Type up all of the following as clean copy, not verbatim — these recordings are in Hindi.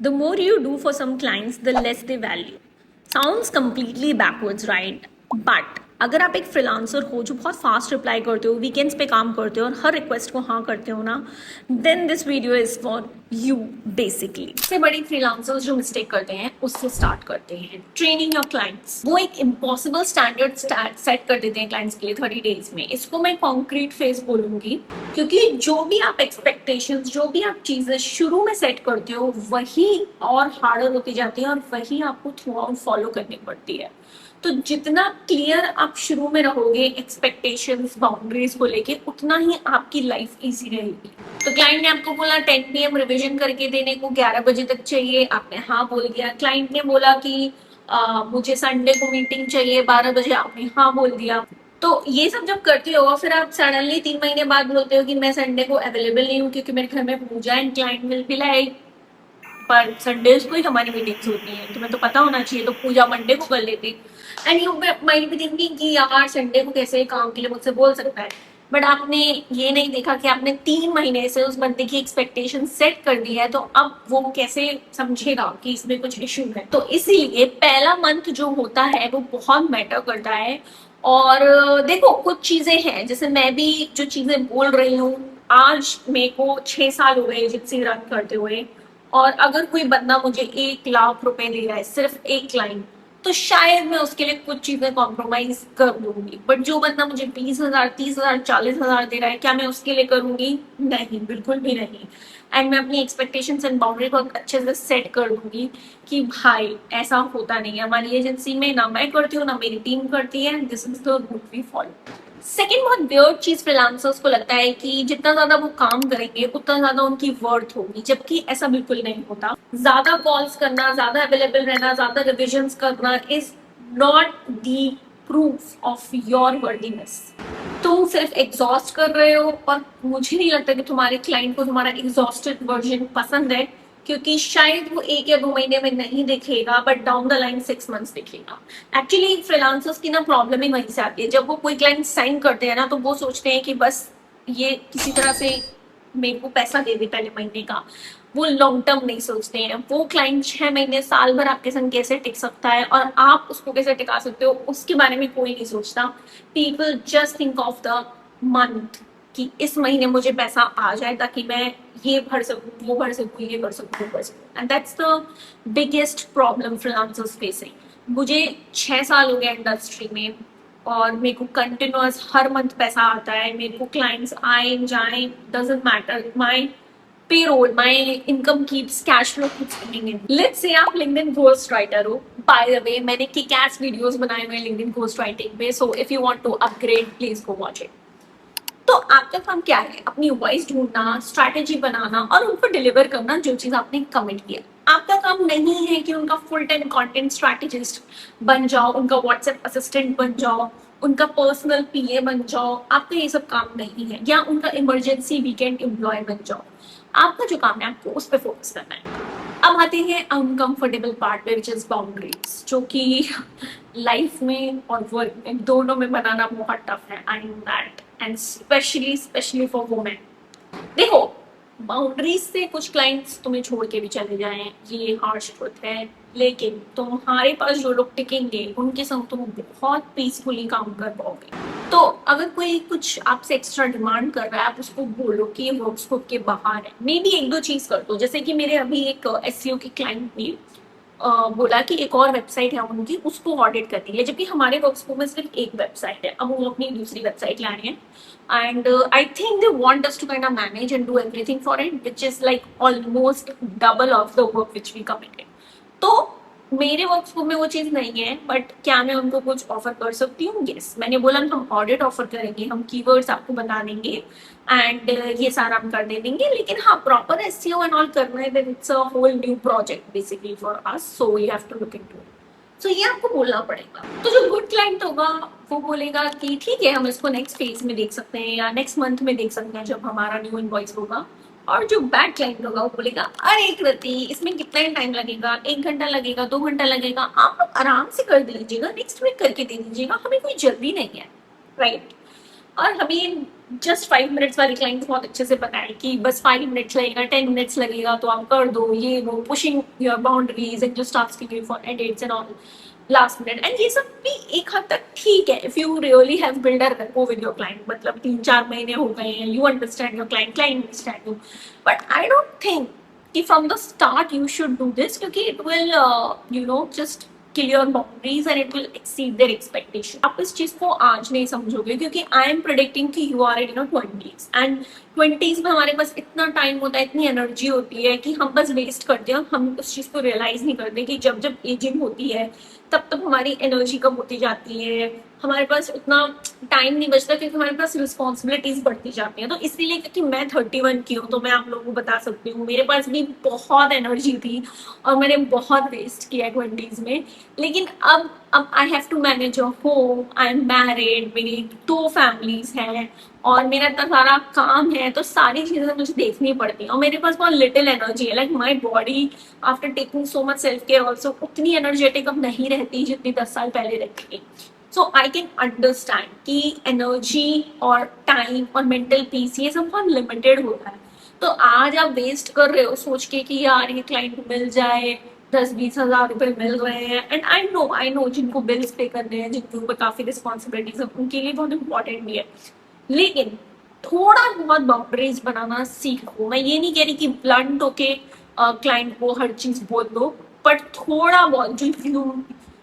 The more you do for some clients, the less they value. Sounds completely backwards, right? But अगर आप एक फ्रीलांसर हो जो बहुत फास्ट रिप्लाई करते हो, वीकेंड्स पे काम करते हो और हर रिक्वेस्ट को हाँ करते हो ना, then this video is for you basically. सबसे बड़ी फ्रीलांसर्स जो मिस्टेक करते हैं उससे स्टार्ट करते हैं ट्रेनिंग योर क्लाइंट्स। वो एक इम्पॉसिबल स्टैंडर्ड सेट कर देते हैं क्लाइंट्स के लिए 30 डेज में। इसको मैं कॉन्क्रीट फेज बोलूंगी, क्योंकि जो भी आप एक्सपेक्टेशंस, जो भी आप चीजें शुरू में सेट करते हो वही और हार्डर होती जाती है और वही आपको थ्रू आउट फॉलो करनी पड़ती है। तो जितना क्लियर आप शुरू में रहोगे एक्सपेक्टेशंस, बाउंड्रीज को लेके, उतना ही आपकी लाइफ इजी रहेगी। तो क्लाइंट ने आपको बोला 10 PM रिवीजन करके देने को 11 बजे तक चाहिए, आपने हाँ बोल दिया। क्लाइंट ने बोला कि मुझे संडे को मीटिंग चाहिए 12 बजे, आपने हाँ बोल दिया। तो ये सब जब करते हो फिर आप सडनली 3 महीने बाद बोलते हो कि मैं संडे को अवेलेबल नहीं हूँ क्योंकि मेरे घर में पूजा है। क्लाइंट विल बी लाइक, पर संडेज को ही हमारी मीटिंग्स होती हैं, तुम्हें तो पता होना चाहिए, तो पूजा मंडे को कर लेती। And you might be thinking कि यार संडे को कैसे काम के लिए मुझसे बोल सकता है। बट आपने ये नहीं देखा कि आपने 3 महीने से उस बंदे की एक्सपेक्टेशन सेट कर दी है, तो अब वो कैसे समझेगा कि इसमें कुछ इशू है। तो इसीलिए पहला मंथ जो होता है वो बहुत मैटर करता है। और देखो कुछ चीजें हैं, जैसे मैं भी जो चीजें बोल रही हूँ, आज मेरे को 6 साल हो गए एजेंसी रन करते हुए, और अगर कोई बंदा मुझे 1 लाख रुपए दे रहा है सिर्फ एक लाइन, तो शायद मैं उसके लिए कुछ चीजें कॉम्प्रोमाइज कर लूंगी। बट जो बंदा मुझे 20,000, 30,000, 40,000 दे रहा है, क्या मैं उसके लिए करूंगी? नहीं, बिल्कुल भी नहीं। एंड मैं अपनी एक्सपेक्टेशंस एंड बाउंड्री को अच्छे से सेट कर दूंगी कि भाई ऐसा होता नहीं है हमारी एजेंसी में, ना मैं करती हूँ ना मेरी टीम करती है। This is the rule we follow. Second बहुत वियर्ड चीज फ्रीलांसर्स को लगता है कि जितना ज्यादा वो काम करेंगे उतना ज्यादा उनकी वर्थ होगी, जबकि ऐसा बिल्कुल नहीं होता। ज्यादा कॉल्स करना, ज्यादा अवेलेबल रहना, ज्यादा रिविजन्स करना is not the proof of your worthiness. तुम सिर्फ एग्जॉस्ट कर रहे हो, और मुझे नहीं लगता कि तुम्हारे क्लाइंट को तुम्हारा एग्जॉस्टेड वर्जन पसंद है, क्योंकि शायद वो 1 या 2 महीने में नहीं दिखेगा, but down the line 6 months दिखेगा। एक्चुअली फ्रीलांसर्स की ना प्रॉब्लम ही वहीं से आती है। जब वो कोई क्लाइंट साइन करते हैं ना, तो वो सोचते हैं कि बस ये किसी तरह से मेरे को पैसा दे दे पहले महीने का। वो लॉन्ग टर्म नहीं सोचते हैं। वो क्लाइंट 6 महीने, साल भर आपके संग कैसे टिक सकता है और आप उसको कैसे टिका सकते हो, उसके बारे में कोई नहीं सोचता। People just think of the month कि इस महीने मुझे पैसा आ जाए ताकि मैं ये भर सकूं, वो भर सकूं, ये कर सकूं, वो कर सकूं। And that's the biggest problem freelancers facing. मुझे 6 साल हो गए इंडस्ट्री में और मेरे को कंटिन्यूअस हर मंथ पैसा आता है। मेरे को क्लाइंट्स आए जाए, doesn't matter, my payroll, my income keeps, cash flow keeps coming in. Let's say आप लिंक्डइन घोस्ट राइटर हो। बाय द वे मैंने किक-एस वीडियोस बनाए हुए हैं लिंक्डइन घोस्ट राइटिंग पे, so if you want to upgrade please go watch it. तो आपका काम क्या है? अपनी वॉइस ढूंढना, स्ट्रैटेजी बनाना और उनको डिलीवर करना जो चीज आपने कमिट किया। आपका काम नहीं है कि उनका फुल टाइम कंटेंट स्ट्रैटेजिस्ट बन जाओ, उनका व्हाट्सएप असिस्टेंट बन जाओ, उनका पर्सनल PA बन जाओ। आपका ये सब काम नहीं है, या उनका इमरजेंसी वीकेंड एम्प्लॉय बन जाओ। आपका जो काम है आपको उस पर फोकस करना है। अब आते हैं अनकंफर्टेबल पार्ट पे, विच इज बाउंड्रीज, जो कि लाइफ में और वर्क में दोनों में बनाना बहुत टफ है। I know that, and specially for women. देखो, बाउंड्रीज से कुछ क्लाइंट्स तुम्हें छोड़ के भी चले जाएं, ये हार्श ट्रुथ है, लेकिन तुम्हारे पास जो लोग टिकेंगे उनके संग तुम बहुत पीसफुली काम कर पाओगे। तो अगर कोई कुछ आपसे एक्स्ट्रा डिमांड कर रहा है, आप उसको बोलो कि ये वर्क स्कोप के बाहर है। मे बी 1-2 चीज कर दो, जैसे कि मेरे अभी एक SEO के क्लाइंट ने बोला कि एक और वेबसाइट है उनकी, उसको ऑडिट करनी है, जबकि हमारे वर्कस्कोप में सिर्फ एक वेबसाइट है। अब वो अपनी दूसरी वेबसाइट लानी है, and I think they want us to kind of manage and do everything for it, which is like almost double of the work which we committed. तो मेरे वर्कस्कोप में वो चीज नहीं है, बट क्या मैं उनको कुछ ऑफर कर सकती हूँ? यस, मैंने बोला हम ऑडिट ऑफर करेंगे, हम कीवर्ड्स आपको बता देंगे, एंड ये सारा हम कर दे देंगे। लेकिन हाँ, प्रॉपर SEO एंड ऑल करना है, then it's a whole new project basically for us, so you have to look into it. So ये आपको बोलना पड़ेगा। तो जो गुड क्लाइंट होगा वो बोलेगा कि ठीक है, हम इसको नेक्स्ट फेज में देख सकते हैं या नेक्स्ट मंथ में देख सकते हैं जब हमारा न्यू इनवॉइस होगा। और जो बैड क्लाइंट होगा वो बोलेगा अरे कृति, इसमें कितना टाइम लगेगा, 1 घंटा लगेगा, 2 घंटा लगेगा, आप लोग आराम से कर दीजिएगा, नेक्स्ट वीक करके दे दीजिएगा, हमें कोई जल्दी नहीं है, राइट? और हमें जस्ट 5 मिनट्स वाली क्लाइंट्स बहुत अच्छे से बताए कि बस 5 मिनट्स लगेगा, 10 मिनट्स लगेगा तो आप कर दो, ये वो pushing your boundaries and just asking you for edits and all last minute. And ये सब भी एक हद तक ठीक है if you really have build a rapport with your client, मतलब 3-4 महीने हो गए हैं, you understand your client, client understand you. But I don't think कि from the start you should do this, क्योंकि it will just kill your boundaries and it will exceed their expectation। आप इस चीज को आज नहीं समझोगे क्योंकि आई एम प्रेडिक्टिंग कि you are in your 20s and 20s में हमारे पास इतना टाइम होता है, इतनी एनर्जी होती है कि हम बस वेस्ट करते हैं। हम उस चीज को रियलाइज नहीं करते कि जब जब एजिंग होती है तब तब हमारी एनर्जी कम होती जाती है, हमारे पास उतना टाइम नहीं बचता क्योंकि हमारे पास रिस्पॉन्सिबिलिटीज बढ़ती जाती हैं। तो इसीलिए क्योंकि मैं 31 की हूँ तो मैं आप लोगों को बता सकती हूँ मेरे पास भी बहुत एनर्जी थी और मैंने बहुत वेस्ट किया 20s में। लेकिन अब I have to manage a home, I am married, मेरी 2 फैमिलीज हैं और मेरा इतना सारा काम है, तो सारी चीजें मुझे देखनी पड़ती है और मेरे पास बहुत लिटिल एनर्जी है। Like my body after taking so much self care also उतनी एनर्जेटिक अब नहीं रहती जितनी 10 साल पहले रहती थी। सो आई कैन अंडरस्टैंड कि एनर्जी और टाइम और मेंटल पीस ये सब बहुत लिमिटेड होता है। तो आज आप वेस्ट कर रहे हो सोच के कि यार ये क्लाइंट मिल जाए, 10-20 हज़ार रुपए मिल रहे हैं। एंड आई नो जिनको बिल्स पे करने हैं, जिनके ऊपर काफी रिस्पॉन्सिबिलिटीज है, उनके लिए बहुत इंपॉर्टेंट भी है। लेकिन थोड़ा बहुत बाउंड्रीज बनाना सीखो। मैं ये नहीं कह रही कि ब्लंट होके क्लाइंट को हर चीज बोल दो, बट थोड़ा बहुत जो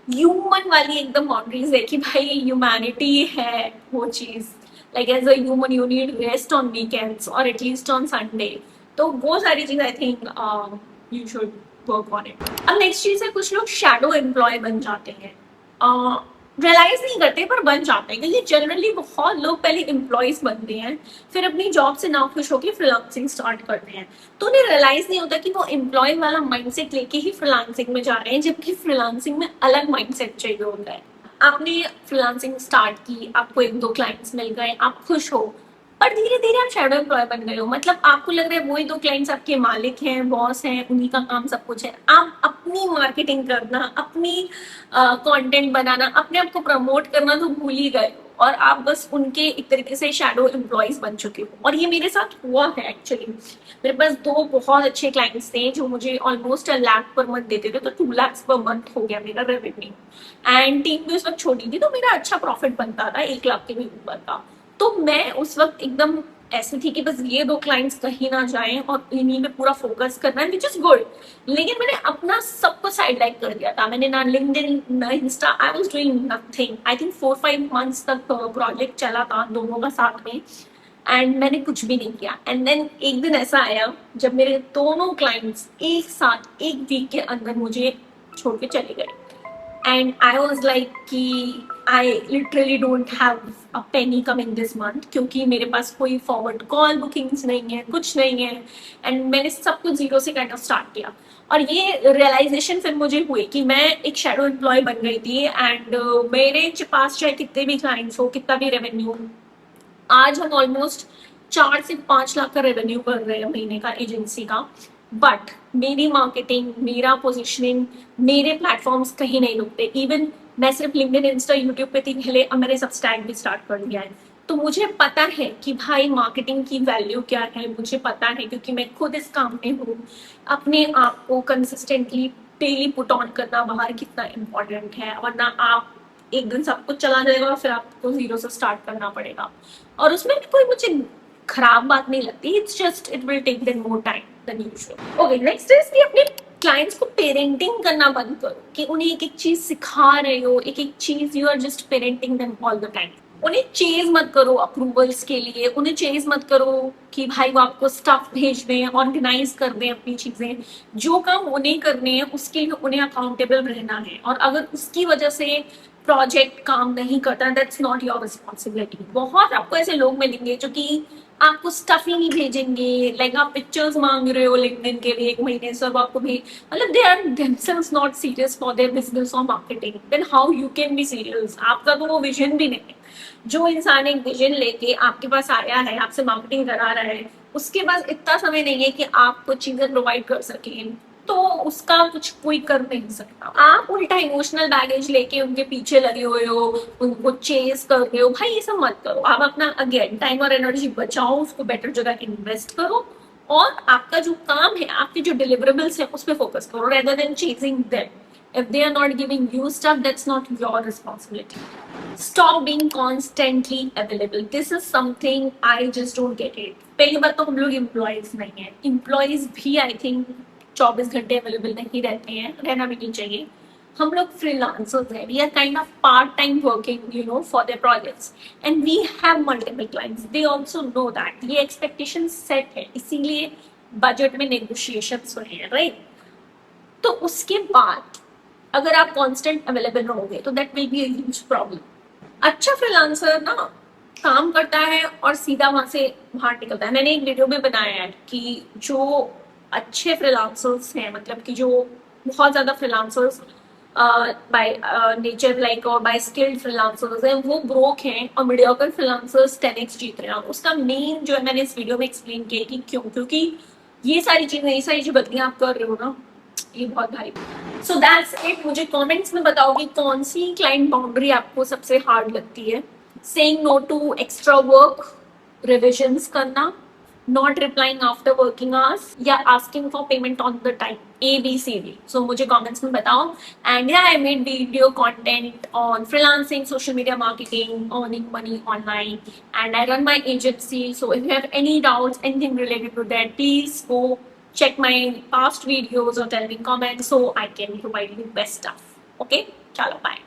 ह्यूमन वाली एकदम बाउंड्रीज है कि भाई ह्यूमैनिटी है वो चीज। Like as a human you need rest on weekends और एटलीस्ट ऑन संडे। तो वो सारी चीज I think you should work on it. अब नेक्स्ट चीज है कुछ लोग शैडो एम्प्लॉय बन जाते हैं, रियलाइज नहीं करते पर बन जाते हैं क्योंकि जनरली बहुत लोग पहले एम्प्लॉयज बनते हैं फिर अपनी जॉब से नाखुश होकर फ्रीलांसिंग स्टार्ट करते हैं। तो उन्हें रियलाइज नहीं होता कि वो एम्प्लॉय वाला माइंडसेट लेके ही फ्रीलांसिंग में जा रहे हैं, जबकि फ्रीलांसिंग में अलग माइंडसेट चाहिए होता है। आपने फ्रीलांसिंग स्टार्ट की, आपको 1-2 क्लाइंट्स मिल गए, आप खुश हो, पर धीरे धीरे आप शैडो एम्प्लॉय बन गए हो। मतलब आपको लग रहा है वही 2 क्लाइंट्स आपके मालिक हैं, बॉस हैं, उन्हीं का काम सब कुछ है। आप अपनी मार्केटिंग करना, अपनी कंटेंट बनाना, अपने आप को प्रमोट करना तो भूल ही गए हो और आप बस उनके एक तरीके से शैडो एम्प्लॉयज बन चुके हो। और ये मेरे साथ हुआ है एक्चुअली। मेरे पास 2 बहुत अच्छे क्लाइंट्स थे जो मुझे ऑलमोस्ट 1 लाख पर मंथ देते थे, तो 2 लाख पर मंथ हो गया मेरा रेवेन्यू। एंड टीम भी उस वक्त छोटी थी तो मेरा अच्छा प्रॉफिट बनता था, 1 लाख के भी ऊपर का। तो मैं उस वक्त एकदम ऐसी थी कि बस ये 2 क्लाइंट्स कहीं ना जाएं और इन्हीं पे पूरा फोकस करना है, विच इज गुड। लेकिन मैंने अपना सब कुछ साइड लाइन कर दिया था। मैंने ना लिंक्डइन ना Insta, I was doing nothing. I think 4-5 months तक प्रोजेक्ट चला था दोनों का साथ में एंड मैंने कुछ भी नहीं किया। एंड देन एक दिन ऐसा आया जब मेरे दोनों क्लाइंट्स एक साथ 1 वीक के अंदर मुझे छोड़ के चले गए। And I was like कि I literally don't have a penny coming this month क्योंकि मेरे पास कोई फॉरवर्ड कॉल बुकिंग्स नहीं है, कुछ नहीं है। एंड मैंने सब कुछ जीरो से काइंड ऑफ स्टार्ट किया और ये रियलाइजेशन फिर मुझे हुई कि मैं एक शैडो एम्प्लॉय बन गई थी। एंड मेरे पास चाहे कितने भी क्लाइंट्स हो, कितना भी रेवेन्यू, आज हम ऑलमोस्ट 4 से 5 लाख का रेवेन्यू कर रहे हैं महीने का एजेंसी का। बट मेरी मार्केटिंग, मेरा पोजिशनिंग, मेरे प्लेटफॉर्म्स कहीं नहीं रुकते। इवन मैं सिर्फ लिंक्डइन, इंस्टा, यूट्यूब पे थी पहले, अब मैंने सबस्टैक भी स्टार्ट कर दिया है। तो मुझे पता है कि भाई मार्केटिंग की वैल्यू क्या है, मुझे पता है क्योंकि मैं खुद इस काम में हूँ। अपने आप को कंसिस्टेंटली डेली पुट ऑन करना बाहर कितना इम्पोर्टेंट है, वरना आप एक दिन सब कुछ चला जाएगा और फिर आपको जीरो से स्टार्ट करना पड़ेगा। और उसमें भी कोई मुझे खराब बात नहीं लगती, it's just it will take them more time than usual. Okay, next is कि अपने क्लाइंट्स को पेरेंटिंग करना बंद करो कि उन्हें एक एक चीज सिखा रहे हो, एक एक चीज you are just parenting them all the time. उन्हें चेज मत करो अप्रूवल्स के लिए, उन्हें चेज मत करो कि भाई वो आपको स्टफ भेज दें, ऑर्गेनाइज कर दें अपनी चीजें। जो काम उन्हें करने हैं उसके लिए उन्हें अकाउंटेबल रहना है और अगर उसकी वजह से प्रोजेक्ट काम नहीं करता, दैट्स नॉट योर रिस्पॉन्सिबिलिटी। बहुत आपको ऐसे लोग मिलेंगे जो कि आपको स्टफ ही नहीं भेजेंगे। लाइक आप पिक्चर्स मांग रहे हो लिंक्डइन के लिए 1 महीने से, अब आपको भी मतलब they are themselves not serious for their business और marketing, then how you can be serious? आपका तो वो विजन भी नहीं है। जो इंसान एक विजन लेके आपके पास आया है, आपसे मार्केटिंग करा रहा है, उसके पास इतना समय नहीं है कि आप कुछ चीजें प्रोवाइड कर सकें। तो उसका कुछ कोई कर नहीं सकता। आप उल्टा इमोशनल बैगेज लेके उनके पीछे लगे हुए हो, उनको चेस कर रहे हो, भाई ये सब मत करो। आप अपना अगेन टाइम और एनर्जी बचाओ, उसको बेटर जगह इन्वेस्ट करो, और आपका जो काम है, आपके जो डिलीवरेबल्स है उस पर फोकस करो rather than chasing them. If they are not giving you stuff, that's not your responsibility. Stop being constantly available. This is something I just don't get it. पहली बात तो हम लोग एम्प्लॉयज नहीं है, एम्प्लॉयज भी आई थिंक 24 घंटे अवेलेबल नहीं रहते हैं, रहना भी नहीं चाहिए। हम लोग फ्रीलांसर्स हैं, we are kind of part time working you know for their projects, and we have multiple clients, they also know that. ये एक्सपेक्टेशन सेट है, इसीलिए बजट में नेगोशिएशंस हुए हैं, राइट? तो उसके बाद अगर आप कांस्टेंट अवेलेबल रहोगे तो that will be a huge problem. अच्छा फ्रीलांसर ना काम करता है और सीधा वहां से बाहर निकलता है। मैंने एक वीडियो में बनाया है कि जो अच्छे फ्रीलांसर्स हैं, मतलब कि जो बहुत ज्यादा फ्रीलांसर्स बाय नेचर लाइक और बाय स्किल्ड फ्रीलांसर्स हैं, वो ब्रोक हैं, और मीडियोकर फ्रीलांसर्स 10x जीत रहे हैं। उसका मेन जो है मैंने इस वीडियो में एक्सप्लेन किया कि क्यों, क्योंकि ये सारी चीजें, ये सारी जो गलतियां आप कर रहे हो ना, ये बहुत भारी। So that's it. मुझे कमेंट्स में बताओ कि कौन सी क्लाइंट बाउंड्री आपको सबसे हार्ड लगती है। Saying no to extra work, revisions करना, not replying after working hours, या asking for payment on the time, ABCD। So मुझे कमेंट्स में बताओ। And yeah I made video content on freelancing, social media marketing, earning money online, and I run my agency. So if you have any doubts, anything related to that, please go check my past videos or tell me in comments so I can provide you best stuff. Okay, chalo, bye.